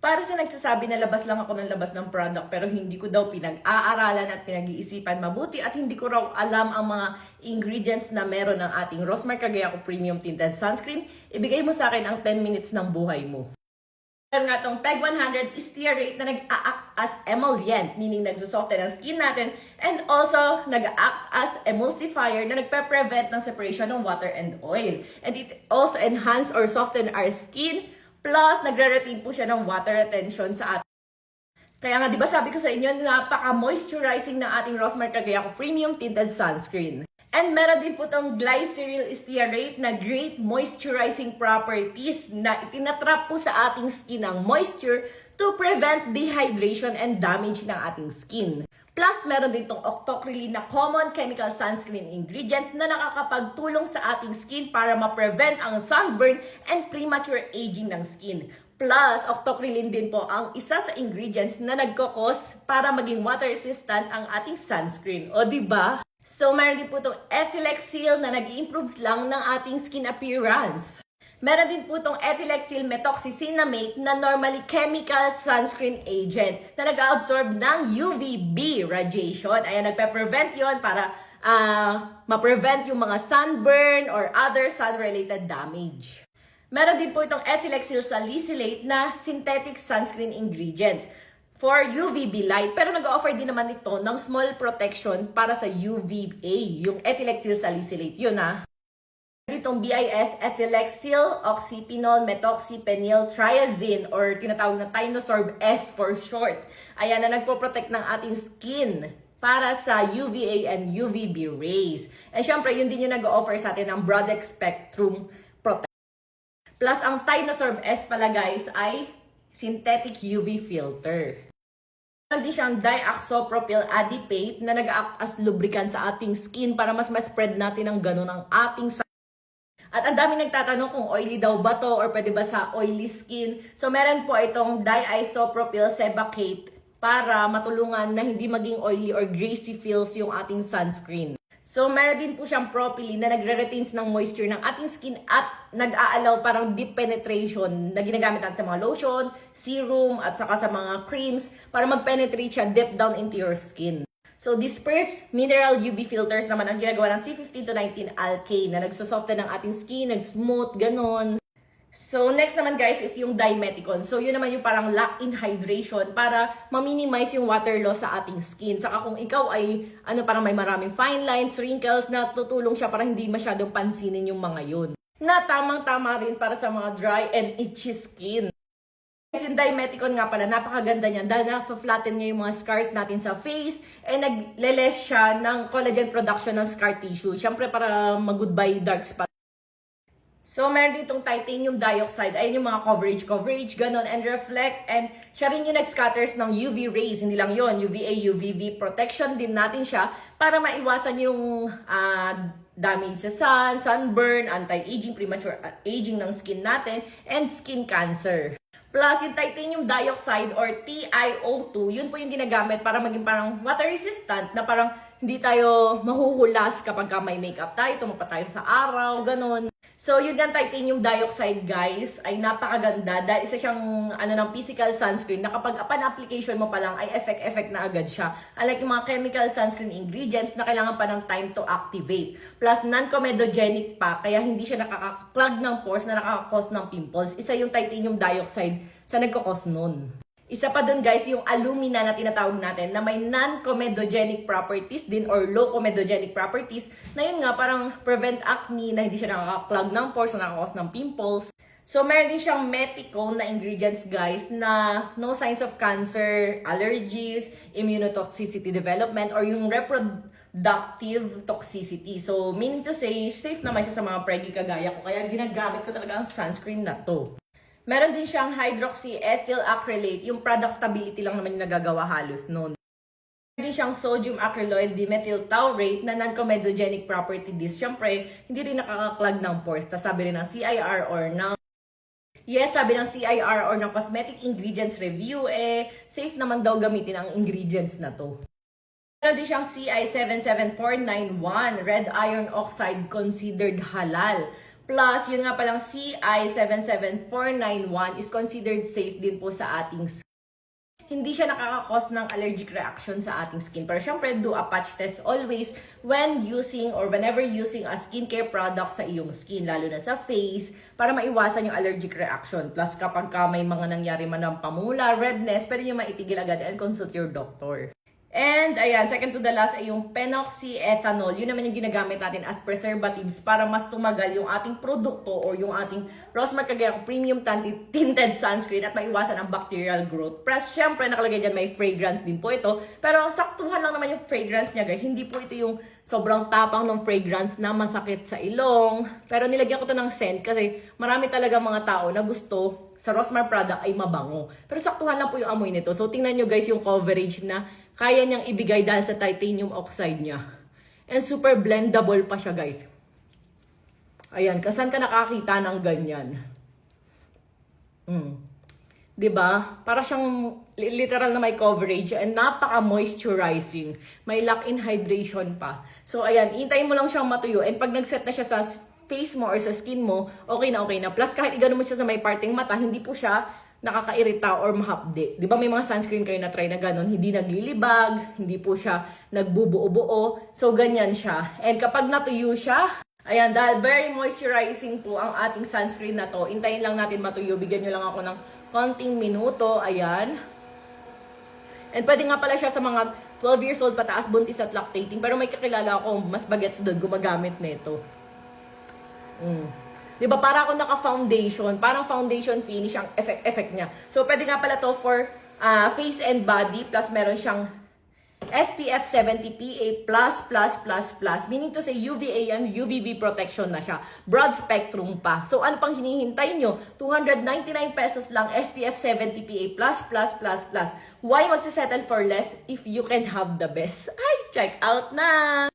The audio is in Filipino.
Para sa nagsasabi na labas lang ako ng labas ng product pero hindi ko daw pinag-aaralan at pinag-iisipan mabuti at hindi ko raw alam ang mga ingredients na meron ng ating Rosmar Cagayaco Premium Tinted Sunscreen, ibigay mo sa akin ang 10 minutes ng buhay mo. Meron nga itong PEG 100 stearate na nag-a-act as emollient, meaning nagsusoften ang skin natin, and also nag-a-act as emulsifier na nagpe-prevent ng separation ng water and oil. And it also enhance or soften our skin, plus nagre-retain po siya ng water retention sa atin. Kaya nga, di ba sabi ko sa inyo, napaka-moisturizing ng ating Rosmar Cagayaco Premium Tinted Sunscreen. And meron din po itong glyceryl stearate na great moisturizing properties na itinatrap po sa ating skin ang moisture to prevent dehydration and damage ng ating skin. Plus, meron din itong octocrylene na common chemical sunscreen ingredients na nakakapagtulong sa ating skin para ma-prevent ang sunburn and premature aging ng skin. Plus, octocrylene din po ang isa sa ingredients na nagkakos para maging water resistant ang ating sunscreen. O, diba? So, meron din po itong Ethylexyl na nag-improve lang ng ating skin appearance. Meron din po itong Ethylexyl methoxycinnamate na normally chemical sunscreen agent na nag-absorb ng UVB radiation. Ayan, nagpe-prevent yon para ma-prevent yung mga sunburn or other sun-related damage. Meron din po itong Ethylexyl salicylate na synthetic sunscreen ingredients for UVB light. Pero nag-offer din naman ito ng small protection para sa UVA, yung Ethylexyl salicylate. Yun Itong BIS ethylexyl oxyphenol methoxypenyl triazine or tinatawag na Tinosorb S for short. Ayan na nagpo-protect ng ating skin para sa UVA and UVB rays. And syempre, yun din yung nag-offer sa atin ng broad spectrum protection. Plus, ang Tinosorb S pala guys ay synthetic UV filter. Hindi siyang diaxopropyl adipate na nag-act as lubricant sa ating skin para mas ma-spread natin ang ganun ang ating At ang dami nagtatanong kung oily daw ba to or pwede ba sa oily skin. So meron po itong diisopropyl sebacate para matulungan na hindi maging oily or greasy feels yung ating sunscreen. So meron din po siyang propylene na nagre-retains ng moisture ng ating skin at nag-aalaw parang deep penetration na ginagamit natin sa mga lotion, serum at saka sa mga creams para mag-penetrate siya deep down into your skin. So, dispersed mineral UV filters naman ang ginagawa ng C15 to 19 alkane na nagsusoften ng ating skin, nag-smooth, ganon. So, next naman guys is yung Dimeticon. So, yun naman yung parang lock-in hydration para ma-minimize yung water loss sa ating skin. Saka kung ikaw ay parang may maraming fine lines, wrinkles, na tutulong siya para hindi masyadong pansinin yung mga yun. Na tamang-tama rin para sa mga dry and itchy skin. Yung Dimeticon nga pala, napakaganda niyan dahil na-flatten niya yung mga scars natin sa face and nagle-less siya ng collagen production ng scar tissue. Siyempre para mag-goodbye dark spot. So, meron ditong titanium dioxide. Ayun yung mga coverage, ganon, and reflect. And siya rin yung nag-scatters ng UV rays. Hindi lang yon UVA, UVB protection din natin siya para maiwasan yung damage sa sun, sunburn, anti-aging, premature aging ng skin natin, and skin cancer. Plus, yung titanium dioxide or TiO2, yun po yung ginagamit para maging parang water resistant na parang hindi tayo mahuhulas kapag may makeup tayo, tumapa tayo sa araw, ganon. So, yun yung titanium dioxide guys ay napakaganda dahil isa siyang ng physical sunscreen na kapag upon application mo pa lang ay effect na agad siya. Unlike yung mga chemical sunscreen ingredients na kailangan pa ng time to activate. Plus, non-comedogenic pa kaya hindi siya nakaka-clog ng pores na nakaka-cause ng pimples. Isa yung titanium dioxide sa nagkakos nun. Isa pa dun guys, yung alumina na tinatawag natin na may non-comedogenic properties din or low comedogenic properties na yun nga parang prevent acne na hindi siya nakaka-clog ng pores na nakaka-cause ng pimples. So meron din siyang meticone na ingredients guys na no signs of cancer, allergies, immunotoxicity development or yung reproductive toxicity. So meaning to say, safe naman siya sa mga preggy kagaya ko kaya ginagamit ko talaga ang sunscreen na to. Meron din siyang hydroxyethyl acrylate, yung product stability lang naman yung nagagawa halos noon. Meron din siyang sodium acryloid dimethyl taurate na non-comedogenic property this. Siyempre, hindi rin nakaka-clog ng pores. Tas sabi rin ng CIR or ng sabi ng CIR or ng Cosmetic Ingredients Review, safe naman daw gamitin ang ingredients na to. Meron din siyang CI 77491, red iron oxide considered halal. Plus, yun nga palang CI 77491 is considered safe din po sa ating skin. Hindi siya nakaka-cause ng allergic reaction sa ating skin. Pero syempre, do a patch test always when using or whenever using a skincare product sa iyong skin, lalo na sa face, para maiwasan yung allergic reaction. Plus, kapag ka may mga nangyari man ng pamula, redness, pwede nyo maitigil agad and consult your doctor. And ayan, second to the last ay yung phenoxyethanol. Yun naman yung ginagamit natin as preservatives para mas tumagal yung ating produkto or yung ating Rosmar Cagayan Premium Tinted Sunscreen at maiwasan ang bacterial growth. Plus, syempre, nakalagay dyan may fragrance din po ito. Pero saktuhan lang naman yung fragrance niya, guys. Hindi po ito yung sobrang tapang ng fragrance na masakit sa ilong. Pero nilagyan ko to ng scent kasi marami talaga mga tao na gusto sa Rosmar product ay mabango. Pero saktuhan lang po yung amoy nito. So, tingnan nyo guys yung coverage na kaya niyang ibigay dahil sa titanium oxide niya. And super blendable pa siya guys. Ayan, kasan ka nakakita ng ganyan? Diba? Para siyang literal na may coverage and napaka-moisturizing. May lock-in hydration pa. So, ayan, hintayin mo lang siyang matuyo. And pag nag-set na siya sa face mo or sa skin mo, okay na okay na. Plus, kahit igano mo siya sa may parting mata, hindi po siya nakakairita or mahapde. Di ba may mga sunscreen kayo na try na ganon, hindi naglilibag, hindi po siya nagbubuo-buo. So, ganyan siya. And kapag natuyo siya, ayan, dahil very moisturizing po ang ating sunscreen na to, intayin lang natin matuyo. Bigyan nyo lang ako ng konting minuto. Ayan. And pwede nga pala siya sa mga 12 years old pataas, buntis at lactating. Pero may kakilala ako, mas bagets doon, gumagamit nito. Diba, para ako naka-foundation. Parang foundation finish ang effect niya. So, pwede nga pala to for face and body. Plus, meron siyang SPF 70 PA++++. Meaning to say, UVA and UVB protection na siya. Broad spectrum pa. So, ano pang hinihintay nyo? 299 pesos lang, SPF 70 PA++++. Why magsisettle for less if you can have the best? Ay, check out na!